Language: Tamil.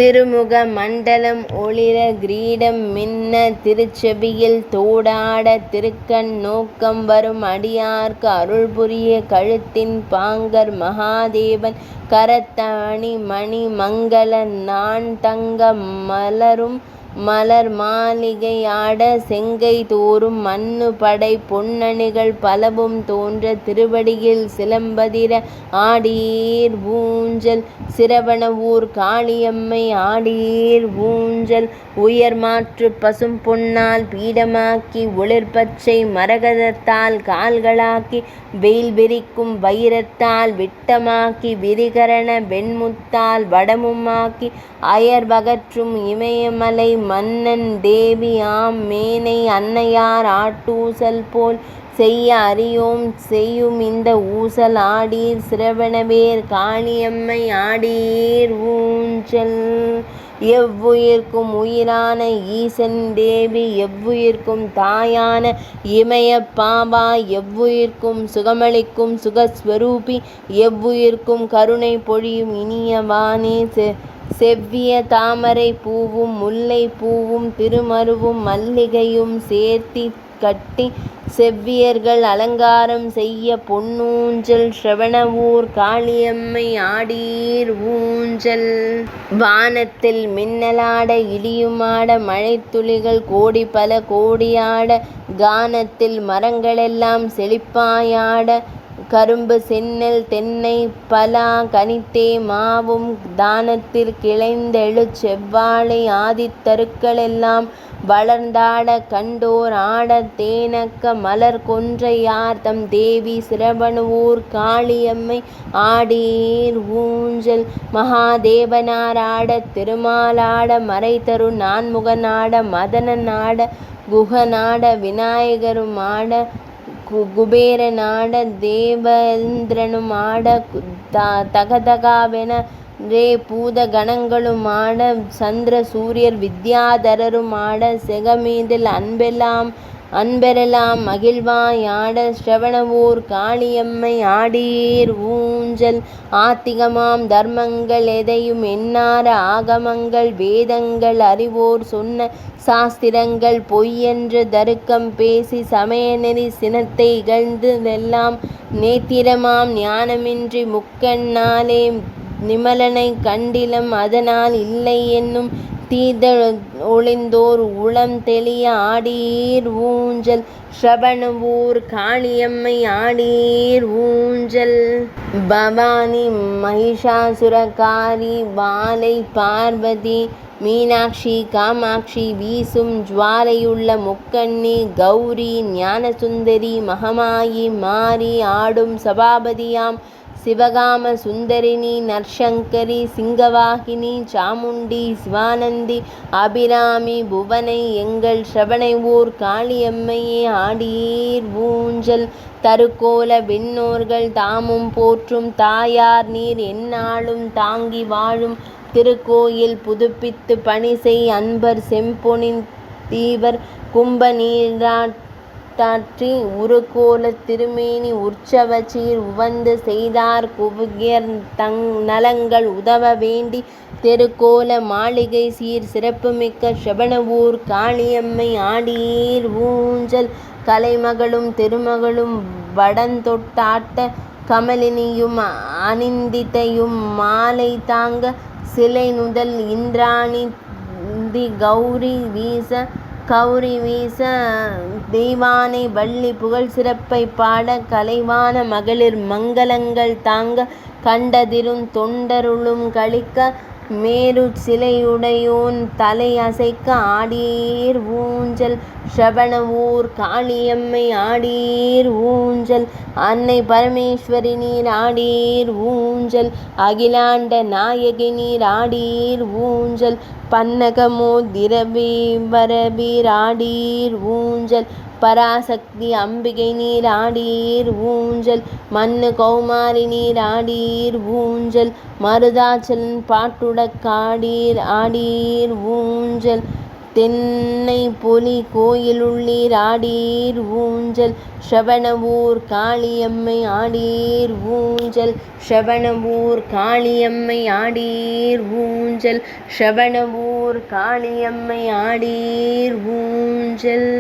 திருமுக மண்டலம் ஒளிர கிரீடம் மின்ன திருச்செவியில் தோடாட திருக்கண் நோக்கம் வரும் அடியார்க்கு அருள் புரிய கழுத்தின் பாங்கர் மகாதேவன் கரத்த அணி மணி மங்கள நான் தங்க மலரும் மலர் மாளிகை ஆட செங்கை தோறும் மண்ணு படை பொன்னணிகள் பலவும் தோன்ற திருவடியில் சிலம்பதிர ஆடீர் ஊஞ்சல் சிரவணவூர் காளியம்மை ஆடீர் ஊஞ்சல் உயர் மாற்று பசும் பொன்னால் பீடமாக்கி ஒளிர்பச்சை மரகதத்தால் கால்களாக்கி வெயில் விரிக்கும் வைரத்தால் விட்டமாக்கி விரிகரண வெண்முத்தால் வடமுமாக்கி அயர்வகற்றும் இமயமலை மன்னன் தேவி ஆம் மேனை அன்னையார் ஆட்டூசல் போல் செய்ய அறியோம் செய்யும் இந்த ஊசல் ஆடீர் சிரவணவேர் காளியம்மை ஆடீர் ஊஞ்சல் எவ்வுயிர்க்கும் உயிரான ஈசன் தேவி எவ்வுயிர்க்கும் தாயான இமய பாபா எவ்வுயிர்க்கும் சுகமளிக்கும் சுகஸ்வரூபி எவ்வுயிர்க்கும் கருணை பொழியும் இனியவானே செவ்விய தாமரை பூவும் முல்லை பூவும் திருமருவும் மல்லிகையும் சேர்த்தி கட்டி செவ்வியர்கள் அலங்காரம் செய்ய பொன்னூஞ்சல் ஸ்ரவணவூர் காளியம்மை ஆடீர் ஊஞ்சல் வானத்தில் மின்னலாட இடியுமாட மழைத்துளிகள் கோடி பல கோடியாட கானத்தில் மரங்களெல்லாம் செழிப்பாயாட கரும்பு செந்நெல் தென்னை பலா கனித்தே மாவும் தானத்தில் கிளைந்தெழு செவ்வாழை ஆதித்தருக்களெல்லாம் வளர்ந்தாட கண்டோர் ஆட தேனக்க மலர் கொன்றையார் தம் தேவி சிரவணவூர் காளியம்மை ஆடீர் ஊஞ்சல் மகாதேவனார் ஆட திருமாலாட மறைதரு நான்முகனாட மதனனாட குகனாட விநாயகரும் ஆட குபேரனாட தேவேந்திரனும் ஆட தகதகாவென பூத கணங்களும் ஆட சந்திர சூரியர் வித்யாதரரும் ஆட செகமீதில் அன்பரெல்லாம் மகிழ்வாயாட ஸ்ரவணவூர் காளியம்மை ஆடீர் ஊஞ்சல் ஆத்திகமாம் தர்மங்கள் எதையும் எண்ணார ஆகமங்கள் வேதங்கள் அறிவோர் சொன்ன சாஸ்திரங்கள் பொய்யென்று தருக்கம் பேசி சமயநெறி சினத்தை இகழ்ந்ததெல்லாம் நேத்திரமாம் ஞானமின்றி முக்கண்ணாலே நிமலனை கண்டிலம் அதனால் இல்லை என்னும் தீத ஒளிந்தோர் உளம் தெளிய ஆடீர் ஊஞ்சல் ஸ்ரவணவூர் காளியம்மை ஆடீர் ஊஞ்சல் பவானி மகிஷாசுரகாரி பாலை பார்வதி மீனாட்சி காமாட்சி வீசும் ஜுவாலையுள்ள முக்கண்ணி கௌரி ஞானசுந்தரி மகமாயி மாரி ஆடும் சபாபதியாம் சிவகாம சுந்தரினி நற்சங்கரி சிங்கவாகினி சாமுண்டி சிவானந்தி அபிராமி புவனை எங்கள் ஸ்ரவணவூர் காளியம்மையே ஆடீர் ஊஞ்சல் தருக்கோல விண்ணோர்கள் தாமும் போற்றும் தாயார் நீர் எந்நாளும் தாங்கி வாழும் திருக்கோயில் புதுப்பித்து பணி செய் அன்பர் செம்பொனின் தீவர் கும்ப நீராட்டாற்றி உருக்கோல திருமேனி உற்சவச்சீர் உவந்து செய்தார் குவியர் நலங்கள் உதவ வேண்டி தெருக்கோல மாளிகை சீர் சிறப்புமிக்க ஸ்ரவணவூர் காளியம்மை ஆடீர் ஊஞ்சல் கலைமகளும் திருமகளும் வடந்தொட்டாட்ட கமலினியும் அனிந்தித்தையும் மாலை தாங்க சிலை நுதல் இந்திராணி கௌரி வீச தெய்வானை வள்ளி புகழ் சிறப்பை பாட கலைவான மகளிர் மங்களங்கள் தாங்க கண்டதிரும் தொண்டருளும் கழிக்க மேரு சிலையுடையோன் தலை அசைக்க ஆடீர் ஊஞ்சல் ஸ்ரவணவூர் காளியம்மை ஆடீர் ஊஞ்சல் அன்னை பரமேஸ்வரி நீர் ஆடீர் ஊஞ்சல் அகிலாண்ட நாயகி நீர் ஆடீர் ஊஞ்சல் பன்னகமோ திரவிவரவீர் ஆடீர் ஊஞ்சல் பராசக்தி அம்பிகை நீர் ஆடீர் ஊஞ்சல் மண்ணு கௌமாரி நீர் ஆடீர் ஊஞ்சல் மருதாச்சலன் பாட்டுடக் ஆடீர் ஊஞ்சல் தென்னை பொலி கோயிலுள்ளீர் ஆடீர் ஊஞ்சல் ஸ்ரவணவூர் காளியம்மை ஆடீர் ஊஞ்சல் ஸ்ரவணவூர் காளியம்மை ஆடீர் ஊஞ்சல் ஸ்ரவணவூர் காளியம்மை ஆடீர் ஊஞ்சல்.